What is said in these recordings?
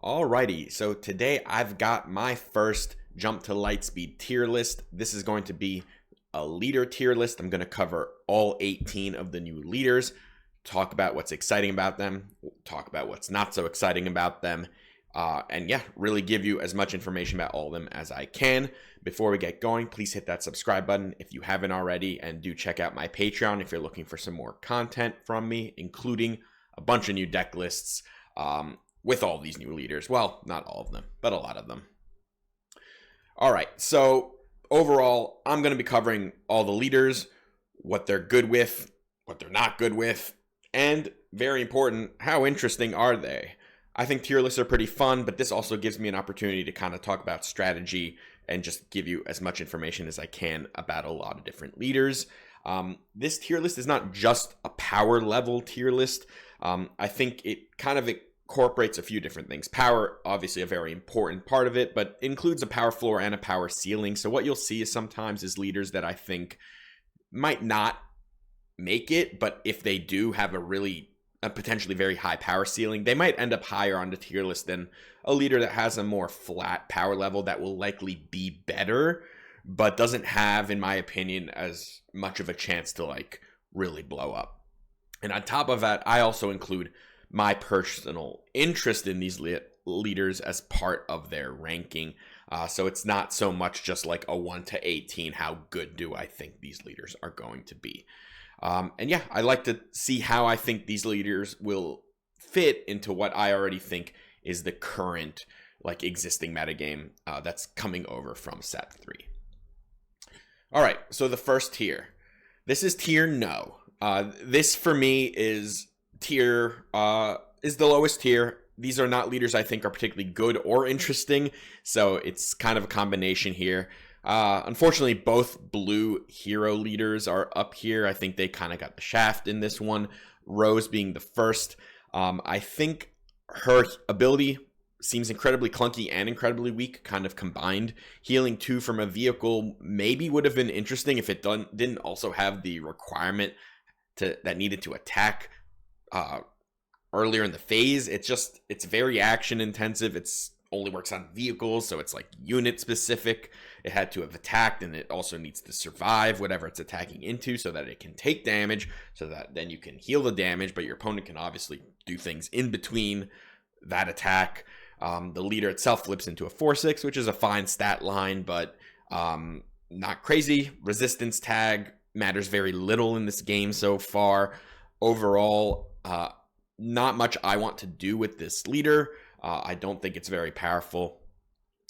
Alrighty, so today I've got my first jump to Lightspeed tier list. This is going to be a leader tier list. I'm going to cover all 18 of the new leaders, talk about what's exciting about them, talk about what's not so exciting about them, and yeah, really give you as much information about all of them as I can. Before we get going, please hit that subscribe button if you haven't already, and do check out my Patreon if you're looking for some more content from me, including a bunch of new deck lists, with all these new leaders. Well, not all of them, but a lot of them. All right, so overall, I'm going to be covering all the leaders, what they're good with, what they're not good with, and very important, how interesting are they? I think tier lists are pretty fun, but this also gives me an opportunity to kind of talk about strategy and just give you as much information as I can about a lot of different leaders. This tier list is not just a power level tier list. I think it kind of incorporates a few different things. Power, obviously a very important part of it, but includes a power floor and a power ceiling. So what you'll see is sometimes is leaders that I think might not make it, but if they do have a potentially very high power ceiling, they might end up higher on the tier list than a leader that has a more flat power level that will likely be better, but doesn't have, in my opinion, as much of a chance to like really blow up. And on top of that, I also include my personal interest in these leaders as part of their ranking. So it's not so much just like a 1 to 18, how good do I think these leaders are going to be. And yeah, I like to see how I think these leaders will fit into what I already think is the current like existing metagame that's coming over from set 3. All right, so the first tier. This is tier no. This for me is the lowest tier. These are not leaders I think are particularly good or interesting, so it's kind of a combination here. Unfortunately, both blue hero leaders are up here. I think they kind of got the shaft in this one. Rose being the first. I think her ability seems incredibly clunky and incredibly weak, kind of combined. Healing 2 from a vehicle maybe would have been interesting if it didn't also have the requirement that needed to attack earlier in the phase. It's very action intensive. It's only works on vehicles, so it's like unit specific. It had to have attacked, and it also needs to survive whatever it's attacking into so that it can take damage, so that then you can heal the damage, but your opponent can obviously do things in between that attack. The leader itself flips into a 4/6, which is a fine stat line, but not crazy. Resistance tag matters very little in this game so far. Overall, not much I want to do with this leader. I don't think it's very powerful.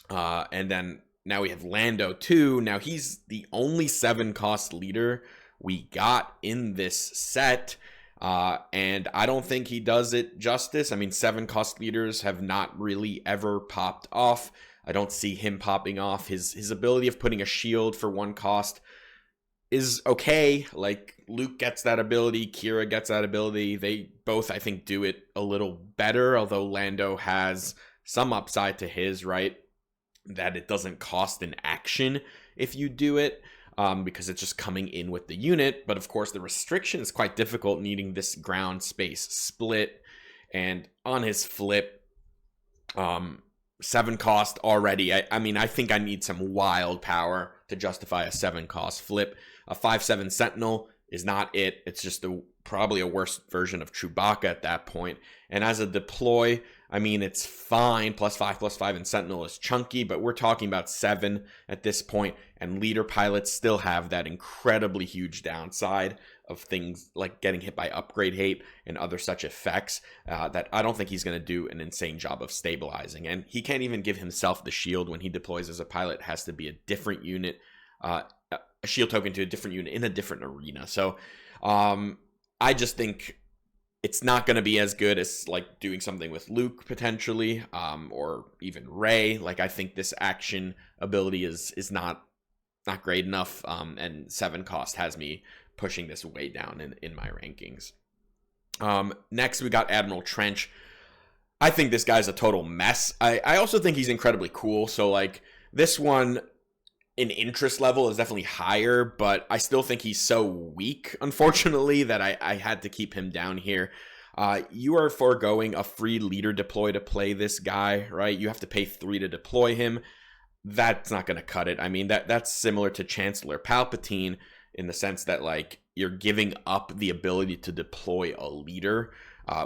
And then now we have Lando 2. Now he's the only 7-cost leader we got in this set. And I don't think he does it justice. I mean, 7-cost leaders have not really ever popped off. I don't see him popping off. His ability of putting a shield for 1 cost is okay. Like, Luke gets that ability, Kira gets that ability. They both, I think, do it a little better, although Lando has some upside to his, right? That it doesn't cost an action if you do it, because it's just coming in with the unit. But of course, the restriction is quite difficult, needing this ground space split. And on his flip, 7 cost already. I mean, I think I need some wild power to justify a 7-cost flip. A 5/7 Sentinel is not it. It's just probably a worse version of Chewbacca at that point. And as a deploy, I mean, it's fine. +5/+5 and Sentinel is chunky, but we're talking about 7 at this point. And leader pilots still have that incredibly huge downside of things like getting hit by upgrade hate and other such effects that I don't think he's going to do an insane job of stabilizing. And he can't even give himself the shield when he deploys as a pilot. It has to be a different unit, a shield token to a different unit in a different arena. So I just think it's not going to be as good as like doing something with Luke potentially, or even Rey. Like, I think this action ability is not great enough, and 7 cost has me pushing this way down in my rankings. Next, we got Admiral Trench. I think this guy's a total mess. I also think he's incredibly cool. So like, this one in interest level is definitely higher, but I still think he's so weak, unfortunately, that I had to keep him down here. you are foregoing a free leader deploy to play this guy, right? You have to pay 3 to deploy him. That's not going to cut it. I mean, that's similar to Chancellor Palpatine in the sense that, like, you're giving up the ability to deploy a leader,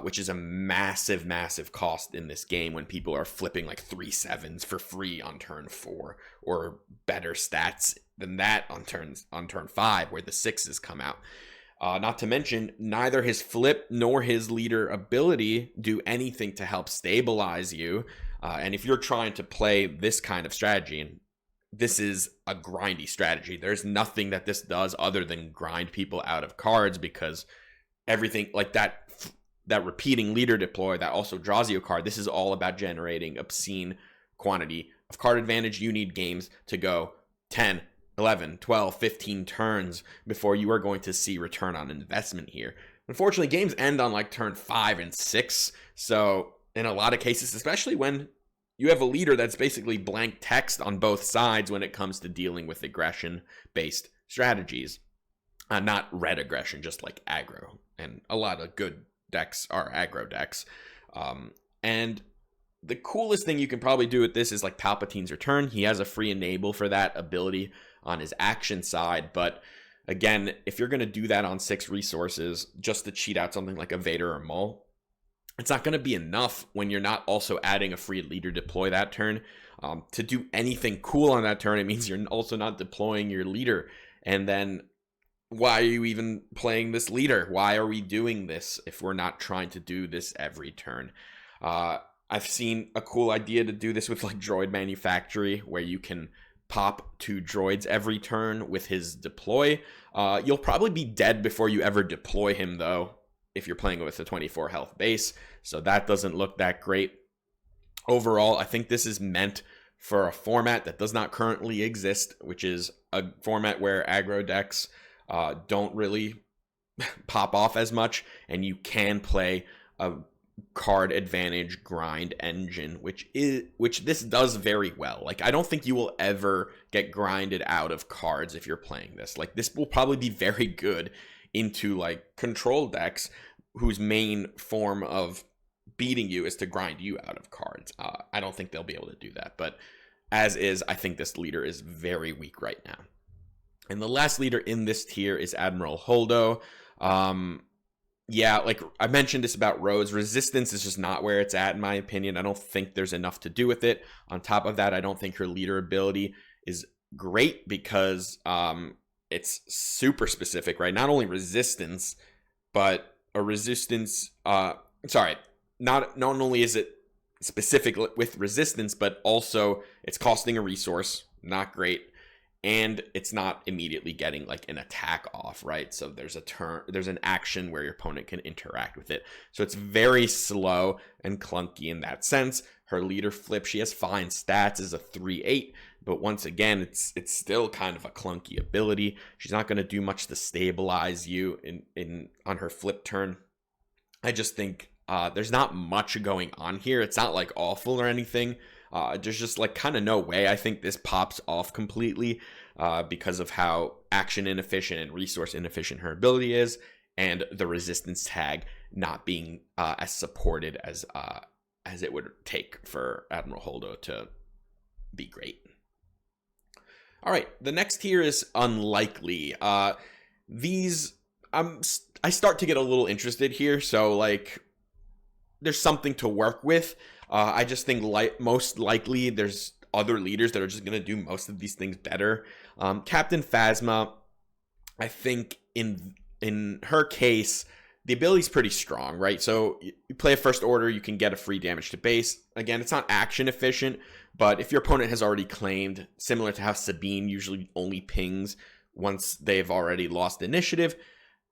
which is a massive, massive cost in this game when people are flipping like 3 7s for free on turn 4, or better stats than that on turn 5 where the 6s come out. Not to mention, neither his flip nor his leader ability do anything to help stabilize you. And if you're trying to play this kind of strategy, and this is a grindy strategy, there's nothing that this does other than grind people out of cards, because everything like that repeating leader deploy that also draws you a card, this is all about generating obscene quantity of card advantage. You need games to go 10, 11, 12, 15 turns before you are going to see return on investment here. Unfortunately, games end on like turn 5 and 6. So in a lot of cases, especially when you have a leader that's basically blank text on both sides when it comes to dealing with aggression-based strategies. Not red aggression, just like aggro. And a lot of good decks are aggro decks. And the coolest thing you can probably do with this is like Palpatine's Return. He has a free enable for that ability on his action side, but again, if you're going to do that on 6 resources just to cheat out something like a Vader or Maul, it's not going to be enough when you're not also adding a free leader deploy that turn. To do anything cool on that turn, it means you're also not deploying your leader. And then why are you even playing this leader? Why are we doing this if we're not trying to do this every turn? I've seen a cool idea to do this with like Droid Manufactory, where you can pop 2 droids every turn with his deploy. You'll probably be dead before you ever deploy him, though, if you're playing with a 24 health base. So that doesn't look that great. Overall, I think this is meant for a format that does not currently exist, which is a format where aggro decks don't really pop off as much, and you can play a card advantage grind engine, which this does very well. Like, I don't think you will ever get grinded out of cards if you're playing this. Like, this will probably be very good into like control decks whose main form of beating you is to grind you out of cards. I don't think they'll be able to do that, but as is, I think this leader is very weak right now. And the last leader in this tier is Admiral Holdo. Yeah, like I mentioned this about Rose. Resistance is just not where it's at, in my opinion. I don't think there's enough to do with it. On top of that, I don't think her leader ability is great because it's super specific, right? Not only resistance, but a resistance. Not only is it specific with resistance, but also it's costing a resource. Not great. And it's not immediately getting like an attack off, right? So there's an action where your opponent can interact with it. So it's very slow and clunky in that sense. Her leader flip, she has fine stats, is a 3/8, but once again, it's still kind of a clunky ability. She's not going to do much to stabilize you on her flip turn. I just think there's not much going on here. It's not like awful or anything. There's just like kind of no way I think this pops off completely because of how action inefficient and resource inefficient her ability is, and the resistance tag not being as supported as it would take for Admiral Holdo to be great. All right, the next tier is unlikely. These I start to get a little interested here, so like there's something to work with. I just think most likely there's other leaders that are just going to do most of these things better. Captain Phasma, I think in her case, the ability's pretty strong, right? So you play a first order, you can get a free damage to base. Again, it's not action efficient, but if your opponent has already claimed, similar to how Sabine usually only pings once they've already lost initiative,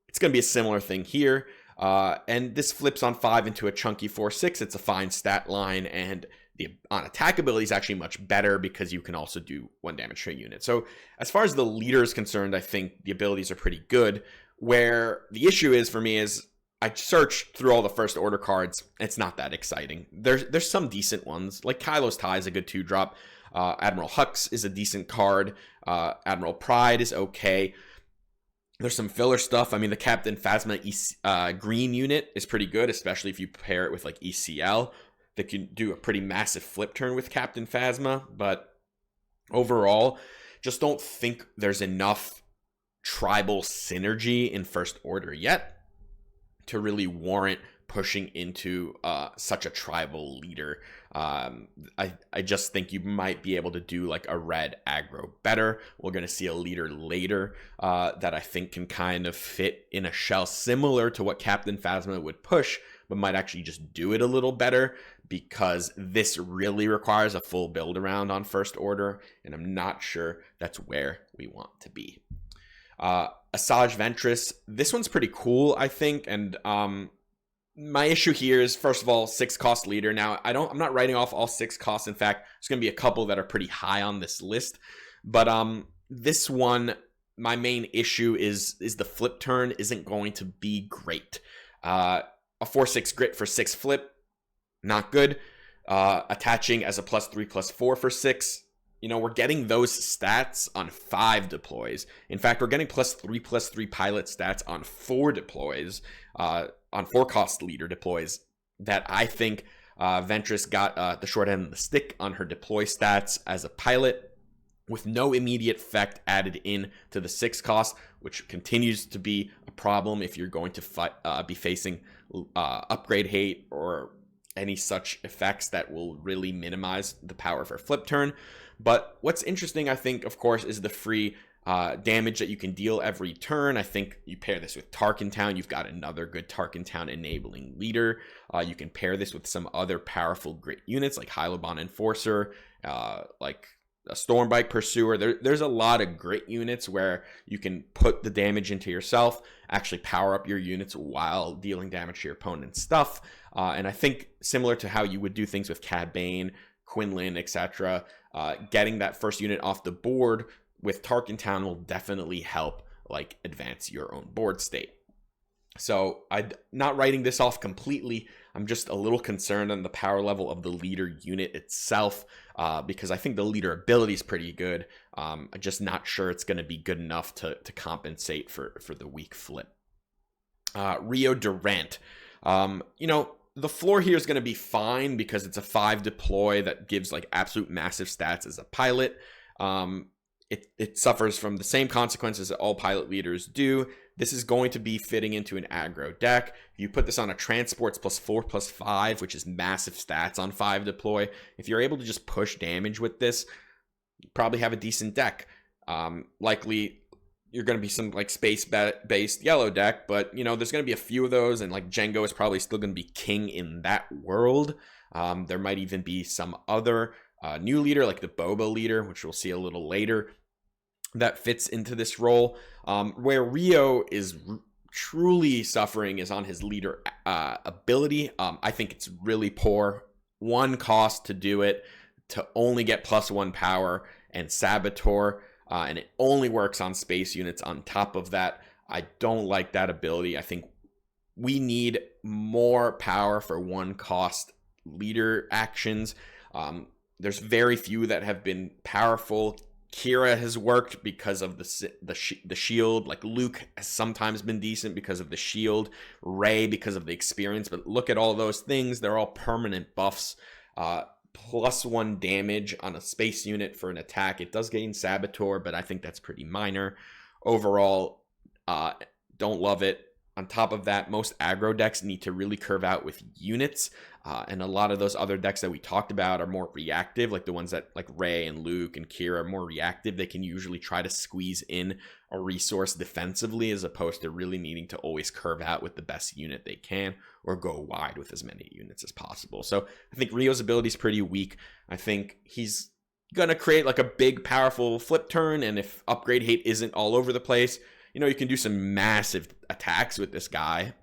it's going to be a similar thing here. And this flips on 5 into a chunky 4/6. It's a fine stat line, and the on attack ability is actually much better because you can also do 1 damage to a unit. So as far as the leader is concerned, I think the abilities are pretty good. Where the issue is for me is I searched through all the first order cards. It's not that exciting. There's some decent ones, like Kylo's Tie is a good 2-drop. Admiral Hux is a decent card. Admiral Pride is okay. There's some filler stuff. I mean, the Captain Phasma green unit is pretty good, especially if you pair it with like ECL. That can do a pretty massive flip turn with Captain Phasma, but overall, just don't think there's enough tribal synergy in First Order yet to really warrant pushing into such a tribal leader. I just think you might be able to do like a red aggro better. We're going to see a leader later that I think can kind of fit in a shell similar to what Captain Phasma would push, but might actually just do it a little better, because this really requires a full build around on First Order, and I'm not sure that's where we want to be. Asajj Ventress, this one's pretty cool, I think, and my issue here is, first of all, 6 cost leader. Now, I'm not writing off all 6 costs. In fact, there's going to be a couple that are pretty high on this list, but this one, my main issue is the flip turn isn't going to be great. A 4/6 grit for 6 flip, not good. Attaching as a +3/+4 for 6. We're getting those stats on 5 deploys. In fact, we're getting +3/+3 pilot stats on 4 deploys, on 4 cost leader deploys, that I think Ventress got the short end of the stick on her deploy stats as a pilot, with no immediate effect added in to the 6 cost, which continues to be a problem if you're going to be facing upgrade hate or any such effects that will really minimize the power of her flip turn. But what's interesting, I think, of course, is the free damage that you can deal every turn. I think you pair this with Tarkin Town, you've got another good Tarkin Town enabling leader. You can pair this with some other powerful grit units like Hylobon Enforcer, like a Stormbike Pursuer. There's a lot of grit units where you can put the damage into yourself, actually power up your units while dealing damage to your opponent's stuff. And I think similar to how you would do things with Cad Bane, Quinlan, etc., getting that first unit off the board with Tarkin Town will definitely help like advance your own board state. So I'm not writing this off completely. I'm just a little concerned on the power level of the leader unit itself, because I think the leader ability is pretty good. I'm just not sure it's going to be good enough to compensate for the weak flip. Rio Durant. The floor here is going to be fine because it's a 5 deploy that gives like absolute massive stats as a pilot. It suffers from the same consequences that all pilot leaders do. This is going to be fitting into an aggro deck. If you put this on a transports +4/+5, which is massive stats on 5 deploy, if you're able to just push damage with this, you probably have a decent deck. Likely you're going to be some like space-based yellow deck, but there's going to be a few of those, and like Django is probably still going to be king in that world. There might even be some other new leader like the Boba leader, which we'll see a little later, that fits into this role. Where Rio is truly suffering is on his leader ability. I think it's really poor. 1 cost to do it, to only get +1 power and Saboteur, and it only works on space units on top of that. I don't like that ability. I think we need more power for 1 cost leader actions. There's very few that have been powerful. Kira has worked because of the shield. Like Luke has sometimes been decent because of the shield. Rey because of the experience. But look at all those things. They're all permanent buffs. +1 damage on a space unit for an attack. It does gain Saboteur, but I think that's pretty minor. Overall, don't love it. On top of that, most aggro decks need to really curve out with units, and a lot of those other decks that we talked about are more reactive, like the ones that like Rey and Luke and Kira are more reactive. They can usually try to squeeze in a resource defensively as opposed to really needing to always curve out with the best unit they can or go wide with as many units as possible. So I think Rio's ability is pretty weak. I think he's going to create like a big, powerful flip turn, and if upgrade hate isn't all over the place, you can do some massive attacks with this guy.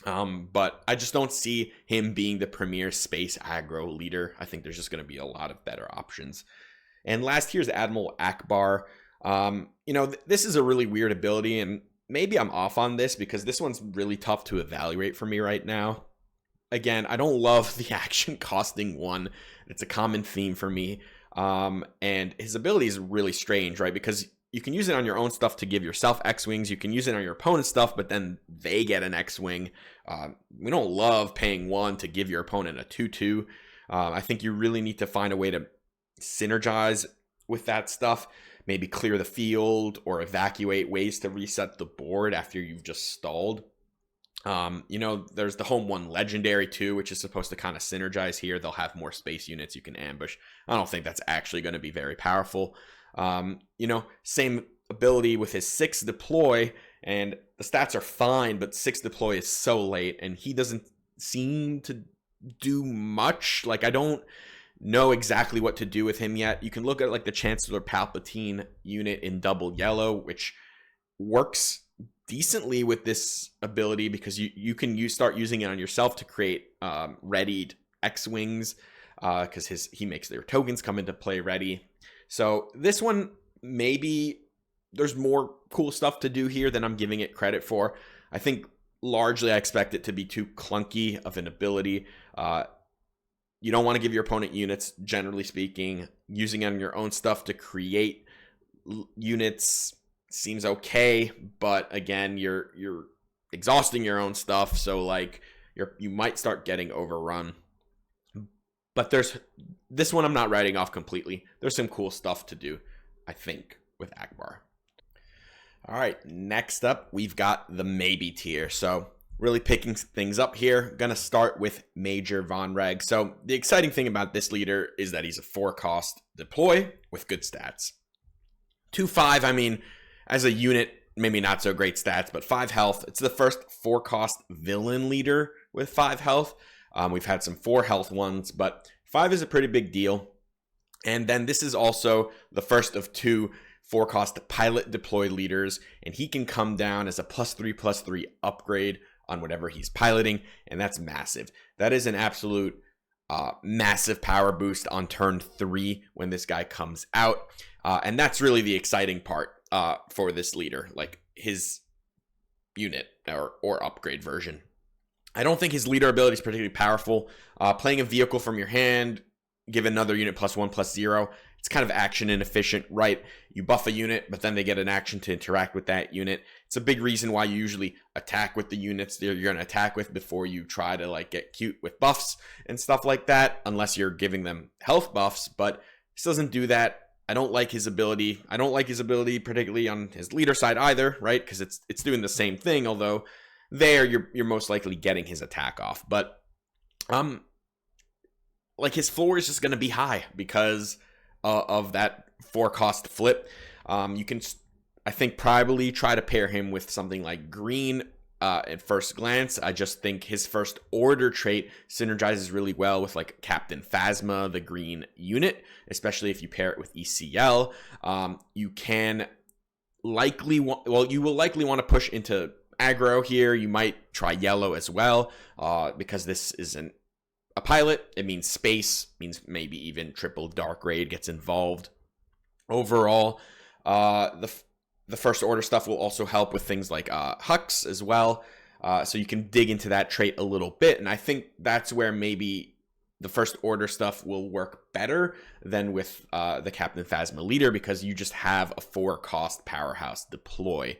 But I just don't see him being the premier space aggro leader. I think there's just going to be a lot of better options. And last, here's Admiral Akbar. This is a really weird ability, and maybe I'm off on this because this one's really tough to evaluate for me right now. Again, I don't love the action costing 1. It's a common theme for me. And his ability is really strange, right? Because you can use it on your own stuff to give yourself X-Wings. You can use it on your opponent's stuff, but then they get an X-Wing. We don't love paying 1 to give your opponent a 2/2. I think you really need to find a way to synergize with that stuff. Maybe clear the field or evacuate ways to reset the board after you've just stalled. There's the home 1 legendary too, which is supposed to kind of synergize here. They'll have more space units you can ambush. I don't think that's actually going to be very powerful. Same ability with his 6 deploy, and the stats are fine, but 6 deploy is so late, and he doesn't seem to do much. Like, I don't know exactly what to do with him yet. You can look at like the Chancellor Palpatine unit in double yellow, which works decently with this ability because you can start using it on yourself to create readied X-Wings, because he makes their tokens come into play ready. So this one, maybe there's more cool stuff to do here than I'm giving it credit for. I think largely I expect it to be too clunky of an ability. You don't want to give your opponent units, generally speaking. Using it on your own stuff to create units seems okay, but again, you're exhausting your own stuff, so like you might start getting overrun. But there's this one I'm not writing off completely. There's some cool stuff to do, I think, with Akbar. All right, next up, we've got the maybe tier. So really picking things up here. Gonna start with Major Von Reg. So the exciting thing about this leader is that he's a 4-cost deploy with good stats. 2/5, I mean, as a unit, maybe not so great stats, but 5 health. It's the first 4-cost villain leader with 5 health. We've had some 4 health ones, but 5 is a pretty big deal. And then this is also the first of 2 4-cost pilot deploy leaders, and he can come down as a +3/+3 upgrade on whatever he's piloting, and that's massive. That is an absolute massive power boost on turn 3 when this guy comes out, and that's really the exciting part for this leader, like his unit or upgrade version. I don't think his leader ability is particularly powerful. Playing a vehicle from your hand, give another unit +1/+0. It's kind of action inefficient, right? You buff a unit, but then they get an action to interact with that unit. It's a big reason why you usually attack with the units you're going to attack with before you try to like get cute with buffs and stuff like that, unless you're giving them health buffs. But this doesn't do that. I don't like his ability. I don't like his ability particularly on his leader side either, right? Because it's doing the same thing, although there you're most likely getting his attack off. But like his floor is just going to be high because of that 4-cost flip. You can, I think, probably try to pair him with something like green at first glance. I just think his first order trait synergizes really well with like Captain Phasma, the green unit, especially if you pair it with ECL. You can likely you will likely want to push into aggro here. You might try yellow as well, because this isn't a pilot. It means space, means maybe even triple dark raid gets involved. Overall, the first order stuff will also help with things like Hux as well, so you can dig into that trait a little bit, and I think that's where maybe the first order stuff will work better than with the Captain Phasma leader, because you just have a 4-cost powerhouse deploy.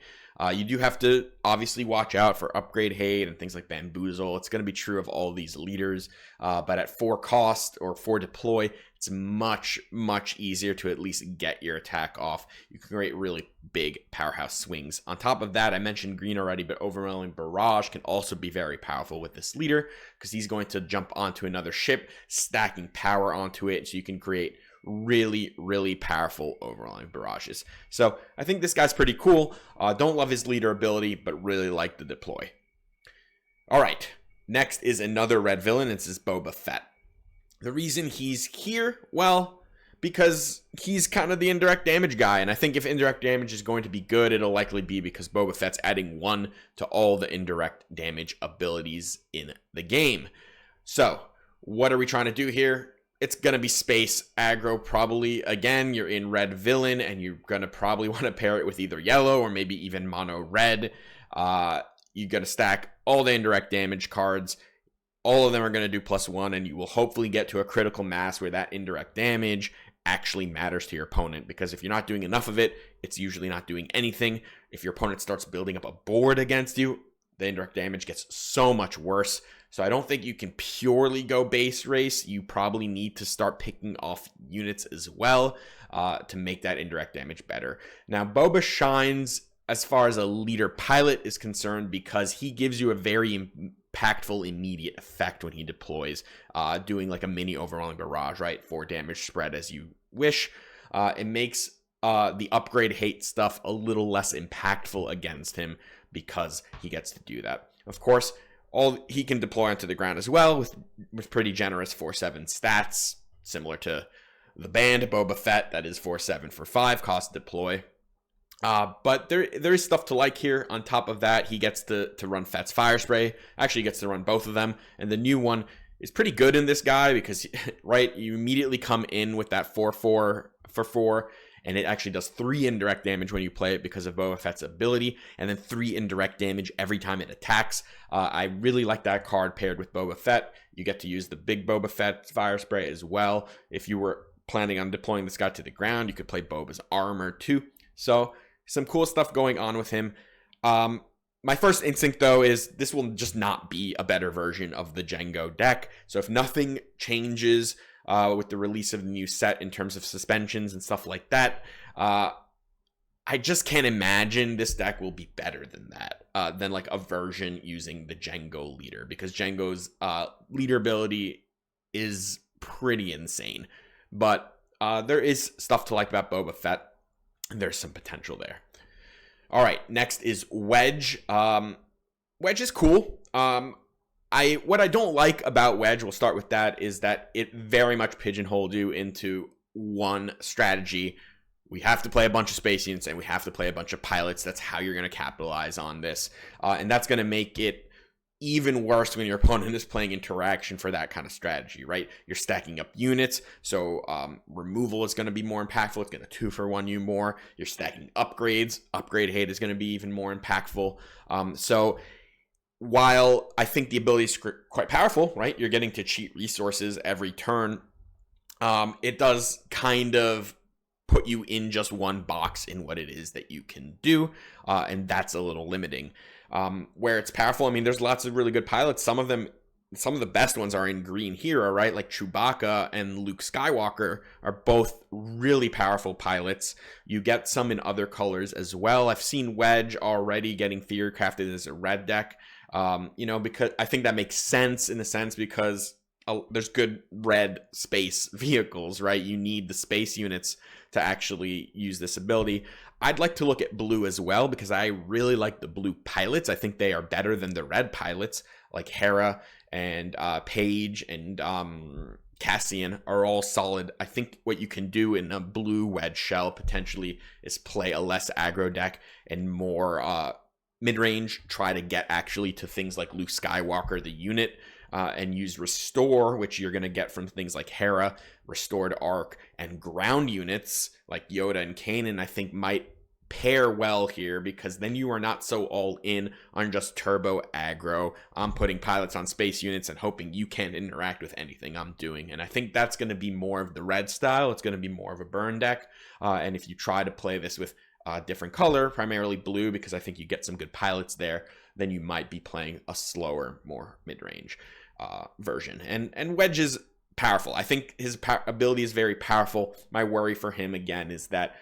You do have to obviously watch out for upgrade hate and things like bamboozle. It's going to be true of all these leaders, but at 4 cost or 4 deploy, it's much easier to at least get your attack off. You can create really big powerhouse swings. On top of that, I mentioned green already, but Overwhelming Barrage can also be very powerful with this leader, because he's going to jump onto another ship, stacking power onto it, so you can create really powerful overwhelming barrages. So I think this guy's pretty cool. Don't love his leader ability, but really like the deploy. All right, next is another red villain. This is Boba Fett. The reason he's here, well, because he's kind of the indirect damage guy, and I think if indirect damage is going to be good, it'll likely be because Boba Fett's adding 1 to all the indirect damage abilities in the game. So what are we trying to do here? It's going to be space aggro probably. Again, you're in red villain, and you're going to probably want to pair it with either yellow or maybe even mono red. You're going to stack all the indirect damage cards. All of them are going to do +1, and you will hopefully get to a critical mass where that indirect damage actually matters to your opponent, because if you're not doing enough of it, it's usually not doing anything. If your opponent starts building up a board against you, the indirect damage gets so much worse. So I don't think you can purely go base race. You probably need to start picking off units as well to make that indirect damage better. Now, Boba shines as far as a leader pilot is concerned because he gives you a very impactful immediate effect when he deploys, doing like a mini overwhelming barrage, right? 4 damage spread as you wish. It makes the upgrade hate stuff a little less impactful against him because he gets to do that. Of course, he can deploy onto the ground as well with pretty generous 4/7 stats, similar to the band Boba Fett, that is 4/7 for 5 cost deploy. But there is stuff to like here. On top of that, he gets to run Fett's Fire Spray. Actually, he gets to run both of them. And the new one is pretty good in this guy because, right, you immediately come in with that 4/4 for 4. And it actually does 3 indirect damage when you play it because of Boba Fett's ability. And then 3 indirect damage every time it attacks. I really like that card paired with Boba Fett. You get to use the big Boba Fett Fire Spray as well. If you were planning on deploying this guy to the ground, you could play Boba's armor too. So some cool stuff going on with him. My first instinct, though, is this will just not be a better version of the Jango deck. So if nothing changes with the release of the new set in terms of suspensions and stuff like that, I just can't imagine this deck will be better than that, than like a version using the Jango leader, because Jango's leader ability is pretty insane. But there is stuff to like about Boba Fett, and there's some potential there. All right, next is Wedge. Wedge is cool. What I don't like about Wedge, we'll start with that, is that it very much pigeonholed you into one strategy. We have to play a bunch of space units and we have to play a bunch of pilots. That's how you're going to capitalize on this. And that's going to make it even worse when your opponent is playing interaction for that kind of strategy, right? You're stacking up units, so removal is going to be more impactful. It's going to 2-for-1 you more. You're stacking upgrades. Upgrade hate is going to be even more impactful. So while I think the ability is quite powerful, right? You're getting to cheat resources every turn. It does kind of put you in just one box in what it is that you can do, and that's a little limiting. Where it's powerful, I mean, there's lots of really good pilots. Some of the best ones are in green hero, right? Like Chewbacca and Luke Skywalker are both really powerful pilots. You get some in other colors as well. I've seen Wedge already getting theory crafted as a red deck. Because I think that makes sense in a sense because there's good red space vehicles, right? You need the space units to actually use this ability. I'd like to look at blue as well because I really like the blue pilots. I think they are better than the red pilots, like Hera and Paige and Cassian are all solid. I think what you can do in a blue Wedge shell potentially is play a less aggro deck and more mid-range, try to get actually to things like Luke Skywalker, the unit, and use Restore, which you're going to get from things like Hera, Restored Arc, and ground units like Yoda and Kanan, I think might pair well here because then you are not so all in on just turbo aggro. I'm putting pilots on space units and hoping you can't interact with anything I'm doing. And I think that's going to be more of the red style. It's going to be more of a burn deck. And if you try to play this with different color, primarily blue, because I think you get some good pilots there, then you might be playing a slower, more mid-range version. And Wedge is powerful. I think his ability is very powerful. My worry for him again is that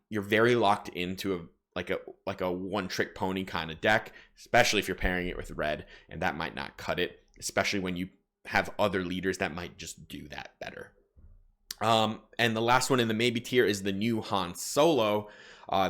you're very locked into a one-trick pony kind of deck, especially if you're pairing it with red, and that might not cut it, especially when you have other leaders that might just do that better. And the last one in the maybe tier is the new Han Solo.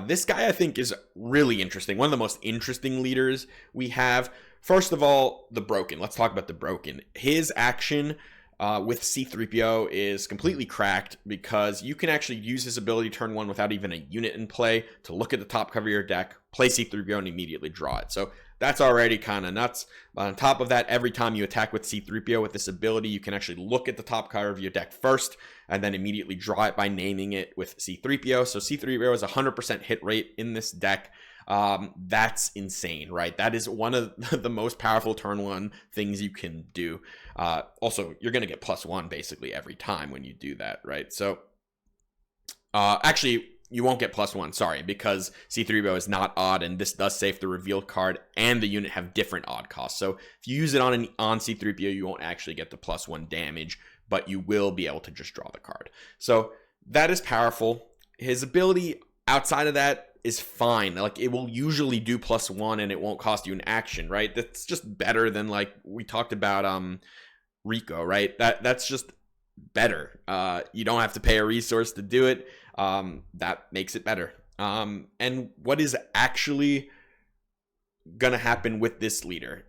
This guy I think is really interesting. One of the most interesting leaders we have. First of all, the Broken. Let's talk about the Broken. His action with C-3PO is completely cracked because you can actually use his ability turn 1 without even a unit in play to look at the top cover of your deck, play C-3PO, and immediately draw it. So that's already kind of nuts. But on top of that, every time you attack with C-3PO with this ability, you can actually look at the top cover of your deck first and then immediately draw it by naming it with C-3PO. So C-3PO is 100% hit rate in this deck. That's insane, right? That is one of the most powerful turn 1 things you can do. Also, you're going to get +1 basically every time when you do that, right? So Actually, you won't get +1, sorry, because C3PO is not odd, and this does save the reveal card, and the unit have different odd costs. So if you use it on C3PO, you won't actually get the +1 damage, but you will be able to just draw the card. So that is powerful. His ability outside of that is fine. Like, it will usually do +1 and it won't cost you an action, right? That's just better than, like, we talked about Rico, right? That's just better. You don't have to pay a resource to do it. That makes it better. And what is actually gonna happen with this leader?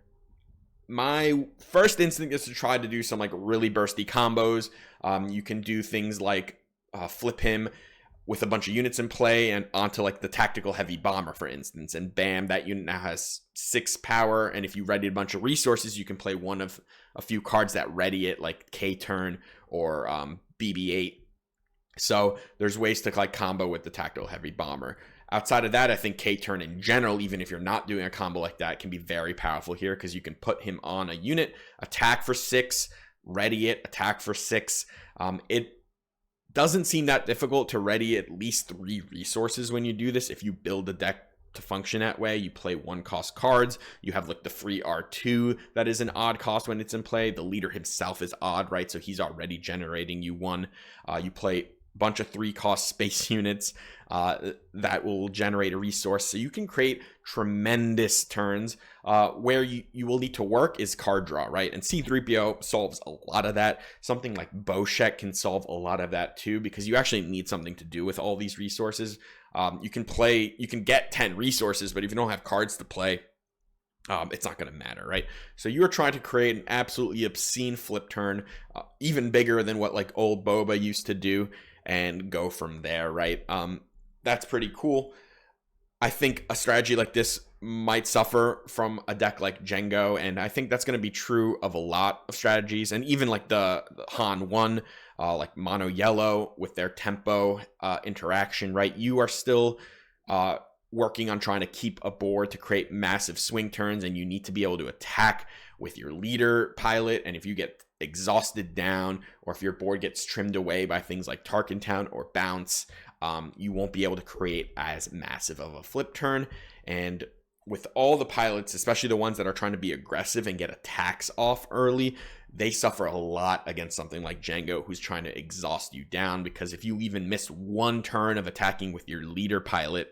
My first instinct is to try to do some like really bursty combos. You can do things like flip him with a bunch of units in play and onto like the tactical heavy bomber, for instance, and bam, that unit now has 6 power. And if you ready a bunch of resources, you can play one of a few cards that ready it, like K-turn or BB-8. So there's ways to like combo with the tactical heavy bomber. Outside of that, I think K-turn in general, even if you're not doing a combo like that, can be very powerful here, because you can put him on a unit, attack for 6, ready it, attack for 6. It doesn't seem that difficult to ready at least 3 resources when you do this. If you build a deck to function that way, you play 1-cost cards. You have like the free R2 that is an odd cost when it's in play. The leader himself is odd, right? So he's already generating you 1. You play bunch of 3-cost space units that will generate a resource, so you can create tremendous turns. Where you will need to work is card draw, right? And C3PO solves a lot of that. Something like Boshek can solve a lot of that too, because you actually need something to do with all these resources. You can get 10 resources, but if you don't have cards to play, it's not going to matter, right? So you're trying to create an absolutely obscene flip turn, even bigger than what like old Boba used to do, and go from there, right? That's pretty cool. I think a strategy like this might suffer from a deck like Django, and I think that's going to be true of a lot of strategies, and even like the Han 1, like mono yellow with their tempo interaction, right? You are still working on trying to keep a board to create massive swing turns, and you need to be able to attack with your leader pilot. And if you get exhausted down, or if your board gets trimmed away by things like Tarkintown or Bounce, you won't be able to create as massive of a flip turn. And with all the pilots, especially the ones that are trying to be aggressive and get attacks off early, they suffer a lot against something like Django, who's trying to exhaust you down, because if you even miss 1 turn of attacking with your leader pilot,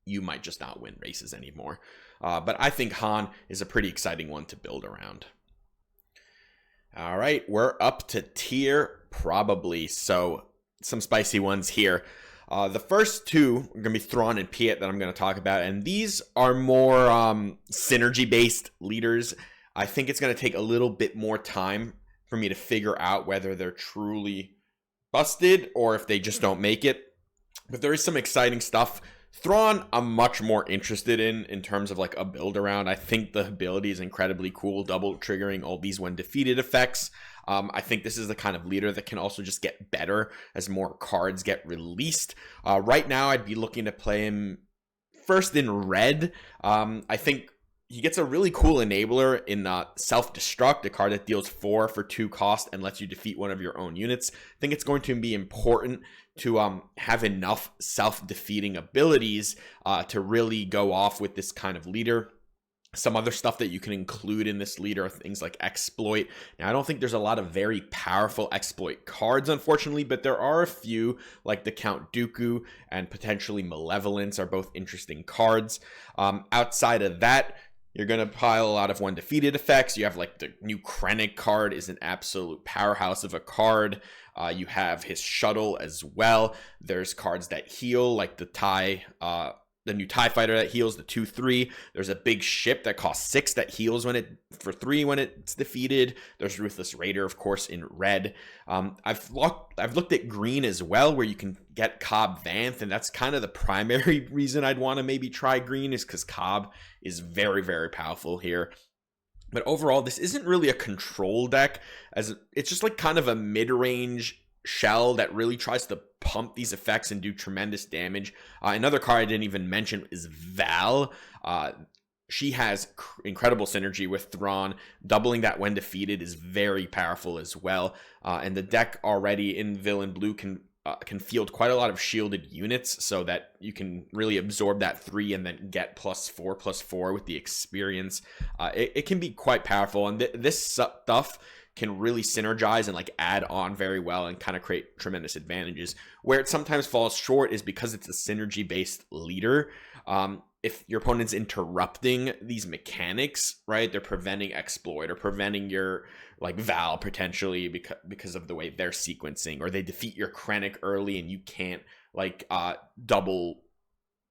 you might just not win races anymore. But I think Han is a pretty exciting one to build around. All right, we're up to tier probably, so some spicy ones here. The first 2 are going to be Thrawn and Piet that I'm going to talk about, and these are more synergy-based leaders. I think it's going to take a little bit more time for me to figure out whether they're truly busted or if they just don't make it. But there is some exciting stuff. Thrawn, I'm much more interested in terms of like a build around. I think the ability is incredibly cool, double triggering all these when defeated effects. I think this is the kind of leader that can also just get better as more cards get released. Right now, I'd be looking to play him first in red. I think he gets a really cool enabler in Self-Destruct, a card that deals 4 for 2 cost and lets you defeat one of your own units. I think it's going to be important to have enough self-defeating abilities to really go off with this kind of leader. Some other stuff that you can include in this leader are things like exploit. Now, I don't think there's a lot of very powerful exploit cards, unfortunately, but there are a few, like the Count Dooku and potentially Malevolence are both interesting cards. Outside of that, you're going to pile a lot of when defeated effects. You have like the new Krennic card is an absolute powerhouse of a card. You have his shuttle as well. There's cards that heal, like the new TIE fighter that heals, the 2/3. There's a big ship that costs 6 that heals for 3 when it's defeated. There's Ruthless Raider, of course, in red. I've looked at green as well, where you can get Cobb Vanth, and that's kind of the primary reason I'd want to maybe try green, is because Cobb is very, very powerful here. But overall, this isn't really a control deck, as it's just like kind of a mid-range shell that really tries to pump these effects and do tremendous damage. Another card I didn't even mention is Val. She has incredible synergy with Thrawn. Doubling that when defeated is very powerful as well. And the deck already in Villain Blue can can field quite a lot of shielded units so that you can really absorb that 3 and then get +4/+4 with the experience. It can be quite powerful, and this stuff can really synergize and like add on very well and kind of create tremendous advantages. Where it sometimes falls short is because it's a synergy based leader. If your opponent's interrupting these mechanics, right, they're preventing exploit or preventing your like Val potentially because of the way they're sequencing, or they defeat your Krennic early and you can't like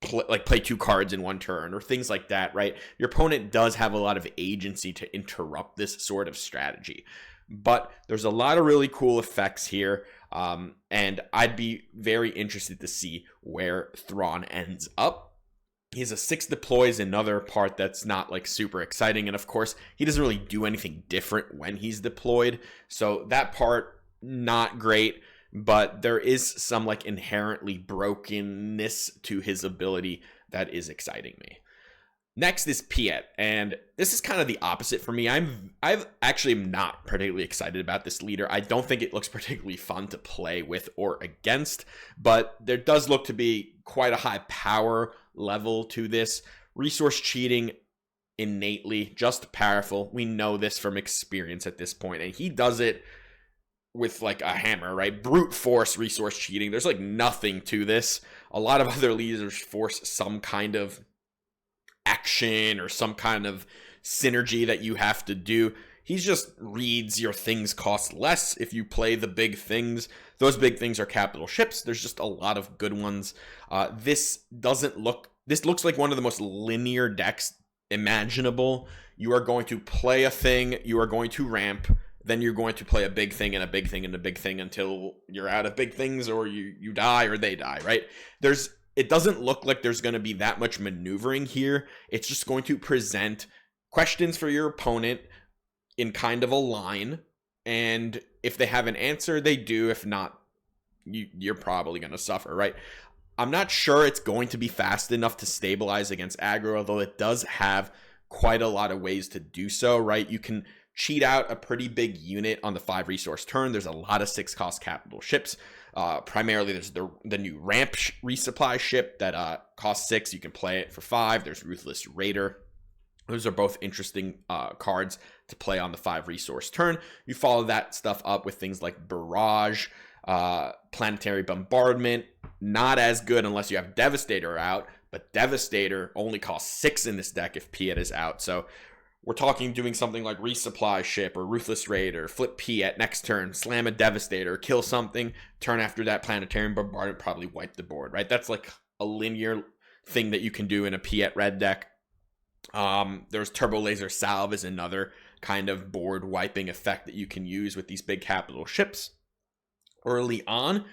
play 2 cards in one turn or things like that, right? Your opponent does have a lot of agency to interrupt this sort of strategy. But there's a lot of really cool effects here, and I'd be very interested to see where Thrawn ends up. He's a 6 deploys, another part that's not like super exciting. And of course, he doesn't really do anything different when he's deployed. So that part, not great, but there is some like inherently brokenness to his ability that is exciting me. Next is Piet, and this is kind of the opposite for me. I've actually not particularly excited about this leader. I don't think it looks particularly fun to play with or against, but there does look to be quite a high power level to this. Resource cheating innately, just powerful. We know this from experience at this point, and he does it with like a hammer, right? Brute force resource cheating. There's like nothing to this. A lot of other leaders force some kind of action or some kind of synergy that you have to do. He just reads your things cost less if you play the big things. Those big things are capital ships. There's just a lot of good ones. This looks like one of the most linear decks imaginable. You are going to play a thing, you are going to ramp, then you're going to play a big thing and a big thing and a big thing until you're out of big things, or you die or they die, right? It doesn't look like there's going to be that much maneuvering here. It's just going to present questions for your opponent in kind of a line. And if they have an answer, they do. If not, you're probably going to suffer, right? I'm not sure it's going to be fast enough to stabilize against aggro, although it does have quite a lot of ways to do so, right? You can cheat out a pretty big unit on the 5 resource turn. There's a lot of 6 cost capital ships. Primarily, there's the new ramp resupply ship that costs 6. You can play it for 5. There's Ruthless Raider. Those are both interesting cards to play on the 5 resource turn. You follow that stuff up with things like Barrage, Planetary Bombardment. Not as good unless you have Devastator out, but Devastator only costs 6 in this deck if Piet is out. So we're talking doing something like Resupply Ship or Ruthless Raider, flip Piet next turn, slam a Devastator, kill something, turn after that Planetary Bombardment, probably wipe the board, right? That's like a linear thing that you can do in a Piet red deck. There's Turbo Laser Salve is another kind of board wiping effect that you can use with these big capital ships. Early on,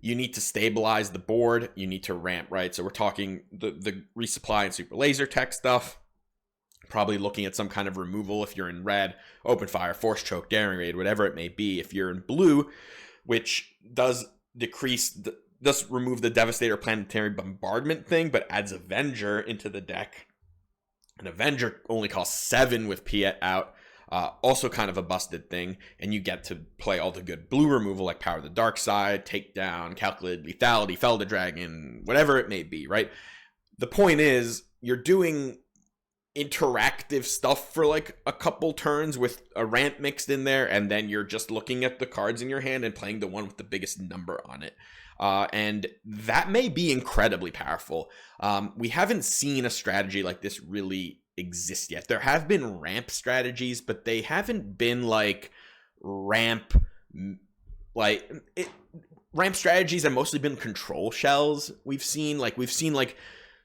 you need to stabilize the board, you need to ramp, right? So we're talking the resupply and super laser tech stuff. Probably looking at some kind of removal if you're in red, open fire, force choke, daring raid, whatever it may be. If you're in blue, which does remove the Devastator Planetary Bombardment thing, but adds Avenger into the deck. An Avenger only costs 7 with Piet out. Also kind of a busted thing, and you get to play all the good blue removal like Power of the Dark Side, Takedown, Calculated Lethality, Fell the Dragon, whatever it may be, right? The point is, you're doing interactive stuff for like a couple turns with a ramp mixed in there, and then you're just looking at the cards in your hand and playing the one with the biggest number on it. And that may be incredibly powerful. We haven't seen a strategy like this really exist yet. There have been ramp strategies, but they haven't been like ramp strategies have mostly been control shells. We've seen like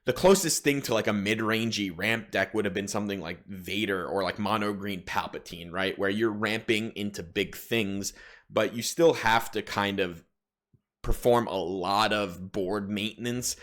the closest thing to like a mid-rangey ramp deck would have been something like Vader or like mono green Palpatine, right? Where you're ramping into big things, but you still have to kind of perform a lot of board maintenance.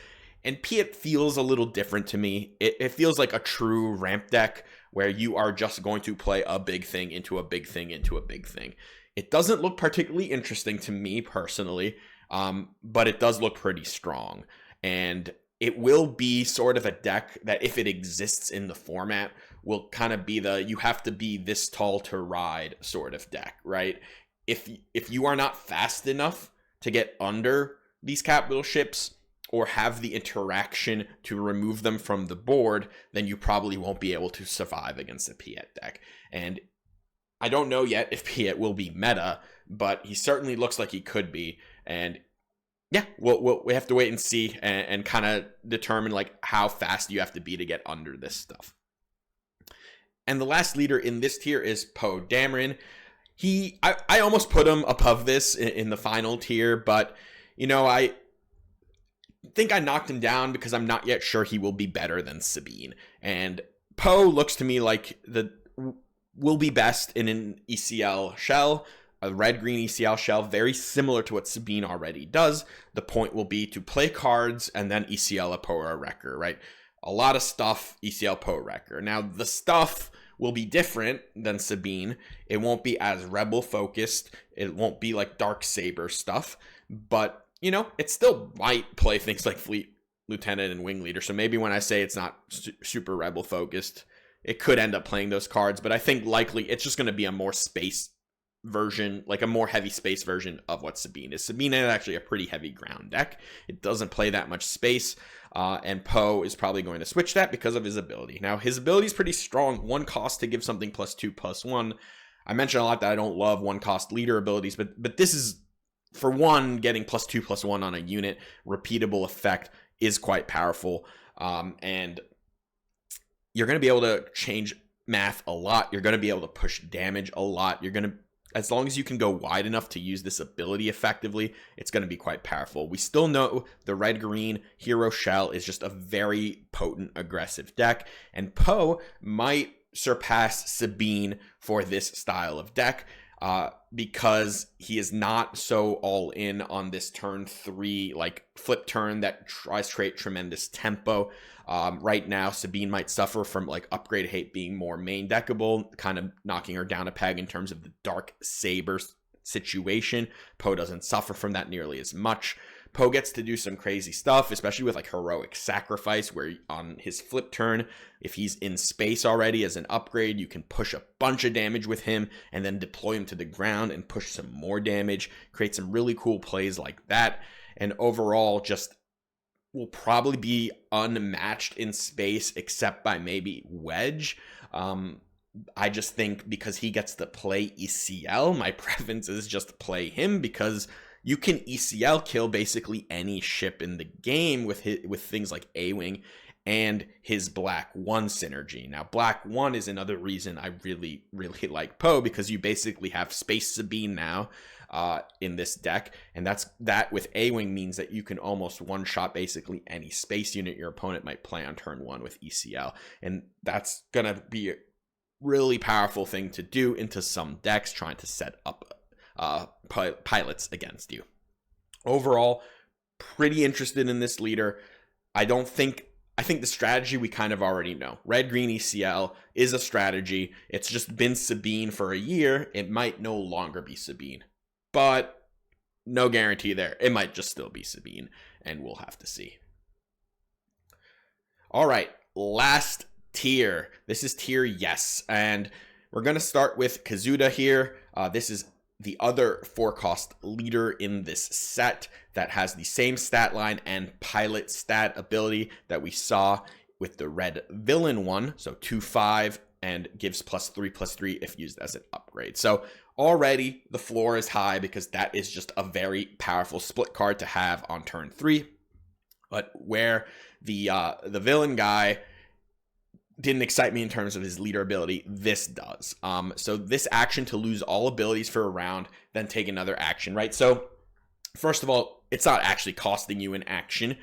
And Piet feels a little different to me. It feels like a true ramp deck where you are just going to play a big thing into a big thing into a big thing. It doesn't look particularly interesting to me personally, but it does look pretty strong. And it will be sort of a deck that, if it exists in the format, will kind of be you have to be this tall to ride sort of deck, right? If you are not fast enough to get under these capital ships or have the interaction to remove them from the board, then you probably won't be able to survive against a Piet deck. And I don't know yet if Piet will be meta, but he certainly looks like he could be. And yeah, we have to wait and see and kind of determine like how fast you have to be to get under this stuff. And the last leader in this tier is Poe Dameron. I almost put him above this in the final tier, but you know, I think I knocked him down because I'm not yet sure he will be better than Sabine. And Poe looks to me like will be best in an ECL shell, a red-green ECL shell, very similar to what Sabine already does. The point will be to play cards and then ECL a Poe or a Wrecker, right? A lot of stuff, ECL Poe Wrecker. Now, the stuff will be different than Sabine. It won't be as rebel focused. It won't be like Dark Saber stuff, but you know, it still might play things like Fleet Lieutenant and Wing Leader. So maybe when I say it's not super rebel focused, it could end up playing those cards, but I think likely it's just going to be a more space version, like a more heavy space version of what Sabine is. Sabine is actually a pretty heavy ground deck. It doesn't play that much space, and Poe is probably going to switch that because of his ability. Now, his ability is pretty strong. 1 cost to give something +2/+1. I mentioned a lot that I don't love 1 cost leader abilities, but this is, for one, getting +2/+1 on a unit, repeatable effect is quite powerful, and you're going to be able to change math a lot. You're going to be able to push damage a lot. You're going to, as long as you can go wide enough to use this ability effectively, it's going to be quite powerful. We still know the red-green Hero Shell is just a very potent, aggressive deck, and Poe might surpass Sabine for this style of deck, because he is not so all in on this turn 3 like flip turn that tries to create tremendous tempo. Right now, Sabine might suffer from like Upgrade Hate being more main deckable, kind of knocking her down a peg in terms of the Dark Saber situation. Poe doesn't suffer from that nearly as much. Poe gets to do some crazy stuff, especially with like Heroic Sacrifice, where on his flip turn, if he's in space already as an upgrade, you can push a bunch of damage with him and then deploy him to the ground and push some more damage, create some really cool plays like that. And overall, just will probably be unmatched in space except by maybe Wedge. I just think because he gets to play ECL, my preference is just to play him because you can ECL kill basically any ship in the game with things like A-Wing and his Black 1 synergy. Now, Black 1 is another reason I really, really like Poe, because you basically have Space Sabine now in this deck, and that with A-Wing means that you can almost one-shot basically any space unit your opponent might play on turn 1 with ECL, and that's going to be a really powerful thing to do into some decks trying to set up pilots against you. Overall, pretty interested in this leader. I think the strategy we kind of already know. Red-green ECL is a strategy. It's just been Sabine for a year. It might no longer be Sabine, but no guarantee there. It might just still be Sabine, and we'll have to see. All right, last tier. This is tier yes, and we're going to start with Kazuda here. This is the other 4-cost leader in this set that has the same stat line and pilot stat ability that we saw with the red villain one. So 2/5 and gives +3/+3 if used as an upgrade. So already the floor is high because that is just a very powerful split card to have on turn 3. But where the villain guy didn't excite me in terms of his leader ability, this does. So this action to lose all abilities for a round, then take another action, right? So first of all, it's not actually costing you an action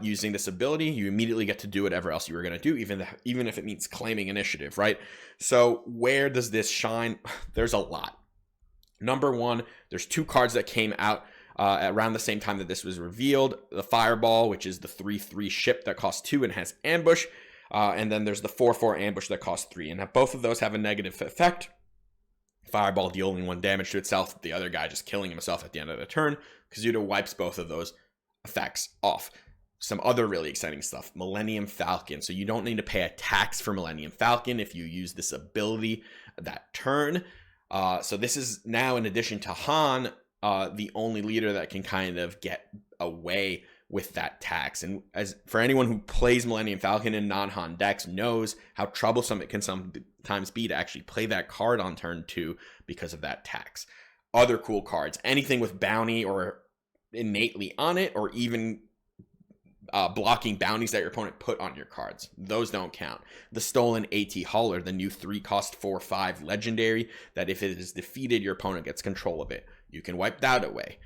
using this ability. You immediately get to do whatever else you were going to do, even if it means claiming initiative, right? So where does this shine? There's a lot. Number one, there's 2 cards that came out around the same time that this was revealed. The Fireball, which is the 3/3 ship that costs 2 and has ambush. And then there's the 4/4 ambush that costs 3. And now both of those have a negative effect. Fireball dealing 1 damage to itself, the other guy just killing himself at the end of the turn. Kazuda wipes both of those effects off. Some other really exciting stuff. Millennium Falcon. So you don't need to pay a tax for Millennium Falcon if you use this ability that turn. So this is now, in addition to Han, the only leader that can kind of get away with that tax. And as for anyone who plays Millennium Falcon in non-Han decks knows how troublesome it can sometimes be to actually play that card on turn 2 because of that tax. Other cool cards, anything with bounty or innately on it, or even blocking bounties that your opponent put on your cards, those don't count. The Stolen AT Hauler, the new 3-cost 4/5 legendary that if it is defeated, your opponent gets control of it. You can wipe that away.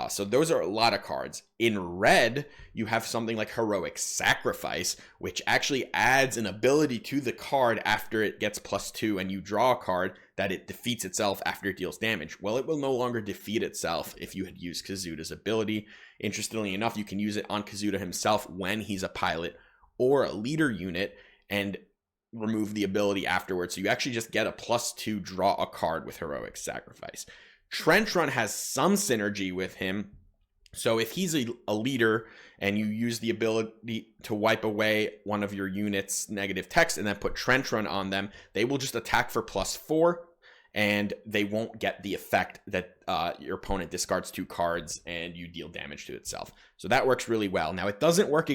So those are a lot of cards. In red, you have something like Heroic Sacrifice, which actually adds an ability to the card after it gets +2 and you draw a card that it defeats itself after it deals damage. Well, it will no longer defeat itself if you had used Kazuda's ability. Interestingly enough, you can use it on Kazuda himself when he's a pilot or a leader unit and remove the ability afterwards. So you actually just get a +2 draw a card with Heroic Sacrifice. Trench Run has some synergy with him. So if he's a leader and you use the ability to wipe away one of your units' negative text and then put Trench Run on them, they will just attack for +4 and they won't get the effect that your opponent discards 2 cards and you deal damage to itself. So that works really well. Now, it doesn't work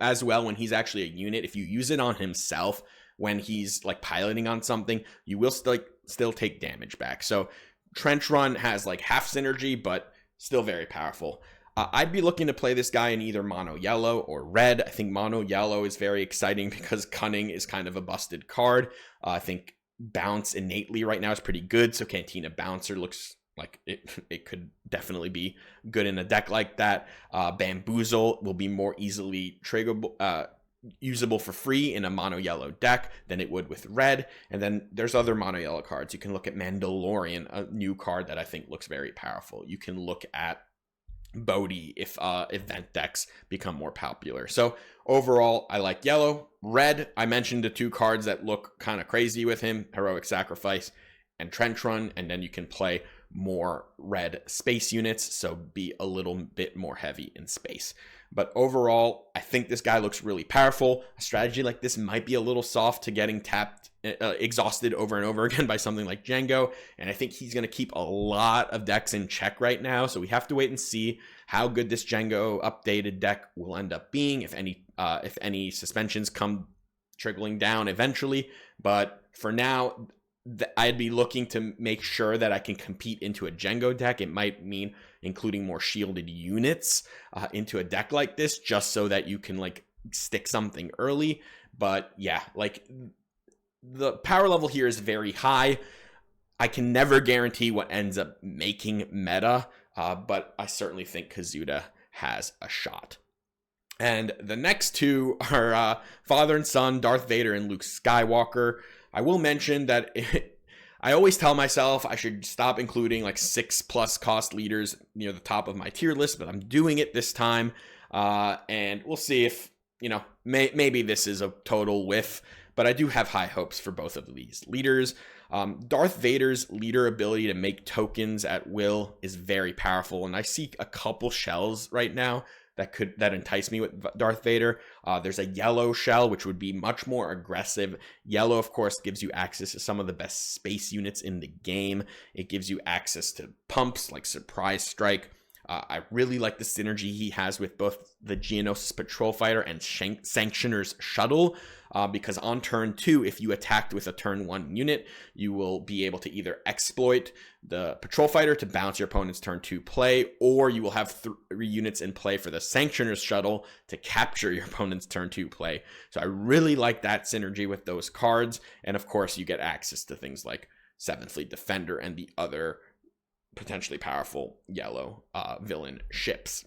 as well when he's actually a unit. If you use it on himself when he's like piloting on something, you will still take damage back. So Trench Run has like half synergy, but still very powerful. I'd be looking to play this guy in either mono yellow or red. I think mono yellow is very exciting because Cunning is kind of a busted card. I think Bounce innately right now is pretty good. So Cantina Bouncer looks like it could definitely be good in a deck like that. Bamboozle will be more easily triggerable, usable for free in a mono yellow deck than it would with red. And then there's other mono yellow cards. You can look at Mandalorian, a new card that I think looks very powerful. You can look at Bodhi if event decks become more popular. So overall, I like yellow. Red, I mentioned the 2 cards that look kind of crazy with him, Heroic Sacrifice and Trench Run, and then you can play more red space units, so be a little bit more heavy in space. But overall, I think this guy looks really powerful. A strategy like this might be a little soft to getting exhausted over and over again by something like Django, and I think he's going to keep a lot of decks in check right now, so we have to wait and see how good this Django updated deck will end up being, if any suspensions come trickling down eventually. But for now, I'd be looking to make sure that I can compete into a Django deck. It might mean including more shielded units into a deck like this, just so that you can like stick something early. But yeah, like the power level here is very high. I can never guarantee what ends up making meta, but I certainly think Kazuda has a shot. And the next 2 are father and son, Darth Vader and Luke Skywalker. I will mention that I always tell myself I should stop including like 6+ cost leaders near the top of my tier list, but I'm doing it this time. And we'll see if, maybe this is a total whiff, but I do have high hopes for both of these leaders. Darth Vader's leader ability to make tokens at will is very powerful, and I see a couple shells right now that entice me with Darth Vader. There's a yellow shell, which would be much more aggressive. Yellow, of course, gives you access to some of the best space units in the game. It gives you access to pumps like Surprise Strike. I really like the synergy he has with both the Geonosis Patrol Fighter and Sanctioner's Shuttle, because on turn 2, if you attacked with a turn 1 unit, you will be able to either exploit the Patrol Fighter to bounce your opponent's turn 2 play, or you will have 3 units in play for the Sanctioner's Shuttle to capture your opponent's turn 2 play. So I really like that synergy with those cards, and of course you get access to things like 7th Fleet Defender and the other potentially powerful yellow villain ships.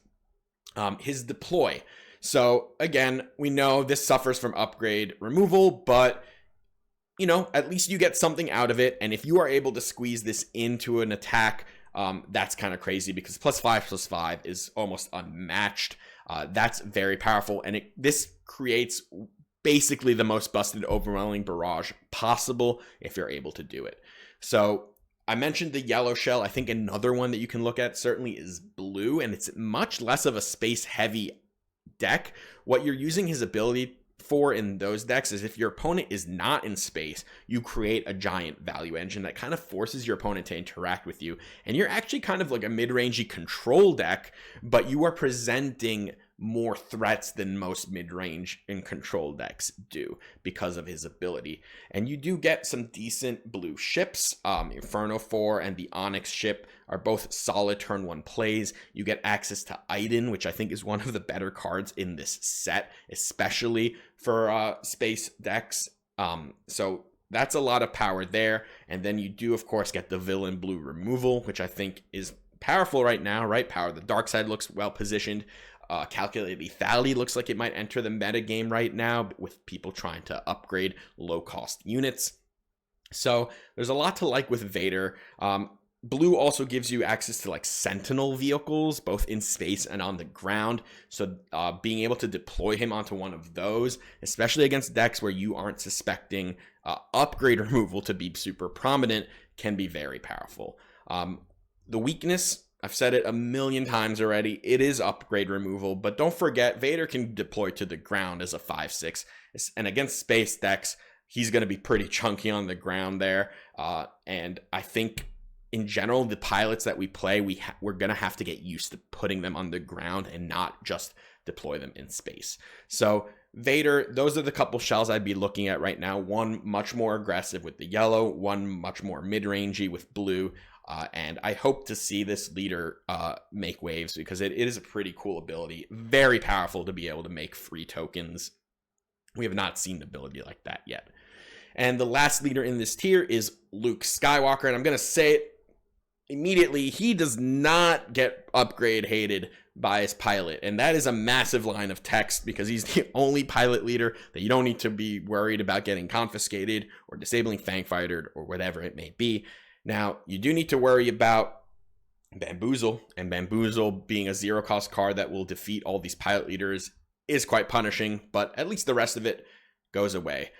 His deploy. So again, we know this suffers from upgrade removal, but at least you get something out of it. And if you are able to squeeze this into an attack, that's kind of crazy, because +5/+5 is almost unmatched. That's very powerful, and this creates basically the most busted overwhelming barrage possible if you're able to do it. So I mentioned the yellow shell. I think another one that you can look at certainly is blue, and it's much less of a space heavy deck. What you're using his ability for in those decks is if your opponent is not in space, you create a giant value engine that kind of forces your opponent to interact with you. And you're actually kind of like a mid-rangey control deck, but you are presenting more threats than most mid-range and control decks do because of his ability. And you do get some decent blue ships. Inferno 4 and the Onyx ship are both solid turn 1 plays. You get access to Iden, which I think is one of the better cards in this set, especially for space decks. So that's a lot of power there. And then you do, of course, get the villain blue removal, which I think is powerful right now, right? Power the dark side looks well positioned. Calculated lethality looks like it might enter the meta game right now with people trying to upgrade low cost units. So there's a lot to like with Vader. Blue also gives you access to like Sentinel vehicles, both in space and on the ground. So being able to deploy him onto one of those, especially against decks where you aren't suspecting upgrade removal to be super prominent, can be very powerful. The weakness, I've said it a million times already, it is upgrade removal, but don't forget, Vader can deploy to the ground as a 5/6, and against space decks, he's going to be pretty chunky on the ground there, and I think in general, the pilots that we play, we're going to have to get used to putting them on the ground and not just deploy them in space. So Vader, those are the couple shells I'd be looking at right now. One much more aggressive with the yellow, one much more mid-rangey with blue. And I hope to see this leader make waves because it is a pretty cool ability. Very powerful to be able to make free tokens. We have not seen an ability like that yet. And the last leader in this tier is Luke Skywalker. And I'm going to say it immediately. He does not get upgrade hated by his pilot. And that is a massive line of text because he's the only pilot leader that you don't need to be worried about getting confiscated or disabling Fangfighter or whatever it may be. Now, you do need to worry about Bamboozle, and Bamboozle being a zero-cost card that will defeat all these pilot leaders is quite punishing, but at least the rest of it goes away.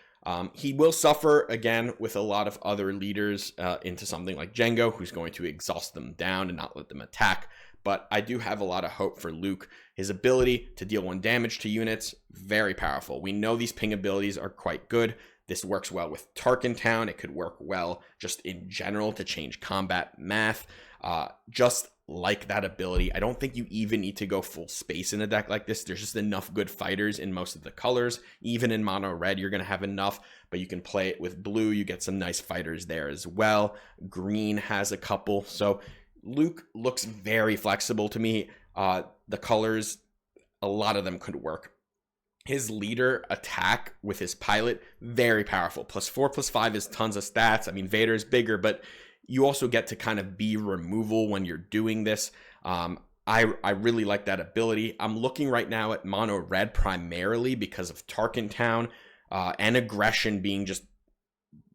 He will suffer, again, with a lot of other leaders into something like Django, who's going to exhaust them down and not let them attack, but I do have a lot of hope for Luke. His ability to deal 1 damage to units, very powerful. We know these ping abilities are quite good. This works well with Tarkin Town. It could work well just in general to change combat math. Just like that ability, I don't think you even need to go full space in a deck like this. There's just enough good fighters in most of the colors. Even in mono red, you're going to have enough, but you can play it with blue. You get some nice fighters there as well. Green has a couple. So Luke looks very flexible to me. The colors, a lot of them could work. His leader attack with his pilot, very powerful. +4, +5 is tons of stats. I mean, Vader is bigger, but you also get to kind of be removal when you're doing this. I really like that ability. I'm looking right now at mono red primarily because of Tarkin Town and aggression being just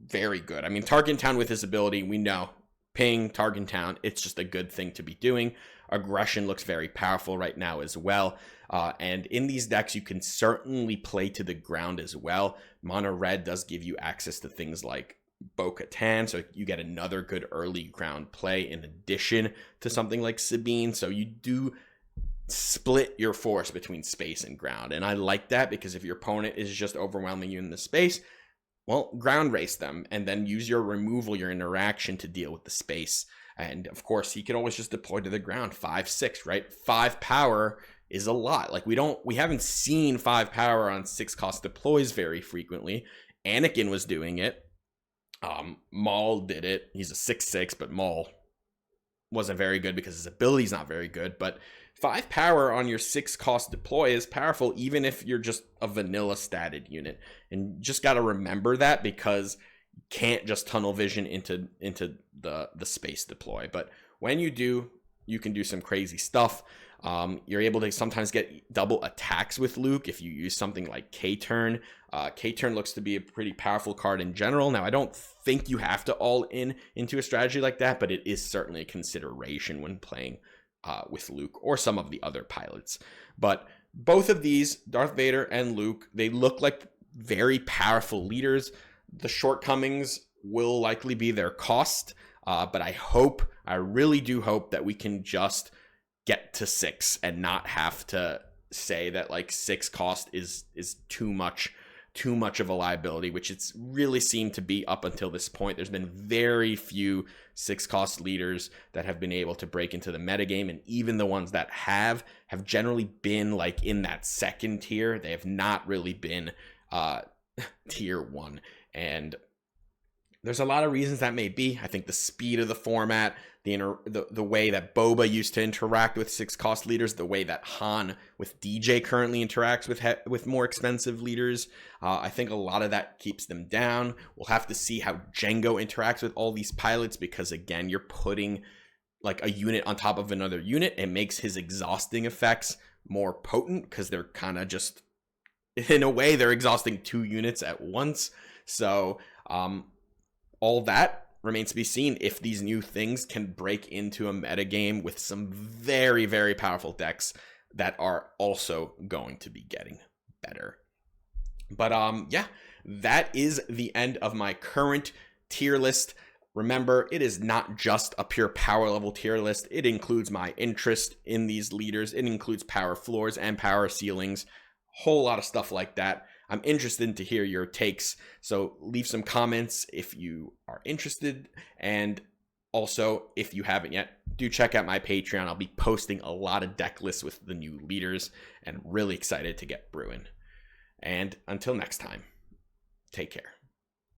very good. I mean, Tarkin Town with his ability, we know. Ping, Tarkin Town, it's just a good thing to be doing. Aggression looks very powerful right now as well. And in these decks, you can certainly play to the ground as well. Mono red does give you access to things like Bo-Katan, so you get another good early ground play in addition to something like Sabine. So you do split your force between space and ground. And I like that because if your opponent is just overwhelming you in the space, well, ground race them and then use your removal, your interaction to deal with the space. And of course, he can always just deploy to the ground. 5/6, right? 5 power is a lot. Like we haven't seen 5 power on 6 cost deploys very frequently. Anakin was doing it. Maul did it. He's a 6/6, but Maul wasn't very good because his ability's not very good. But 5 power on your 6 cost deploy is powerful, even if you're just a vanilla statted unit. And you just got to remember that because you can't just tunnel vision into the space deploy. But when you do, you can do some crazy stuff. You're able to sometimes get double attacks with Luke if you use something like K-Turn. K-Turn looks to be a pretty powerful card in general. Now, I don't think you have to all into a strategy like that, but it is certainly a consideration when playing with Luke or some of the other pilots. But both of these, Darth Vader and Luke, they look like very powerful leaders. The shortcomings will likely be their cost, but I really do hope that we can just get to 6 and not have to say that like 6 cost is too much too much of a liability, which it's really seemed to be up until this point. There's been very few 6-cost leaders that have been able to break into the metagame, and even the ones that have generally been like in that second tier. They have not really been tier 1, and there's a lot of reasons that may be. I think the speed of the format, the way that Boba used to interact with 6-cost leaders, the way that Han with DJ currently interacts with more expensive leaders, I think a lot of that keeps them down. We'll have to see how Django interacts with all these pilots, because again, you're putting like a unit on top of another unit. It makes his exhausting effects more potent, because they're kind of just, in a way, they're exhausting 2 units at once. So all that remains to be seen if these new things can break into a metagame with some very, very powerful decks that are also going to be getting better. But yeah, that is the end of my current tier list. Remember, it is not just a pure power level tier list. It includes my interest in these leaders. It includes power floors and power ceilings, whole lot of stuff like that. I'm interested to hear your takes, so leave some comments if you are interested. And also, if you haven't yet, do check out my Patreon. I'll be posting a lot of deck lists with the new leaders, and really excited to get brewing. And until next time, take care.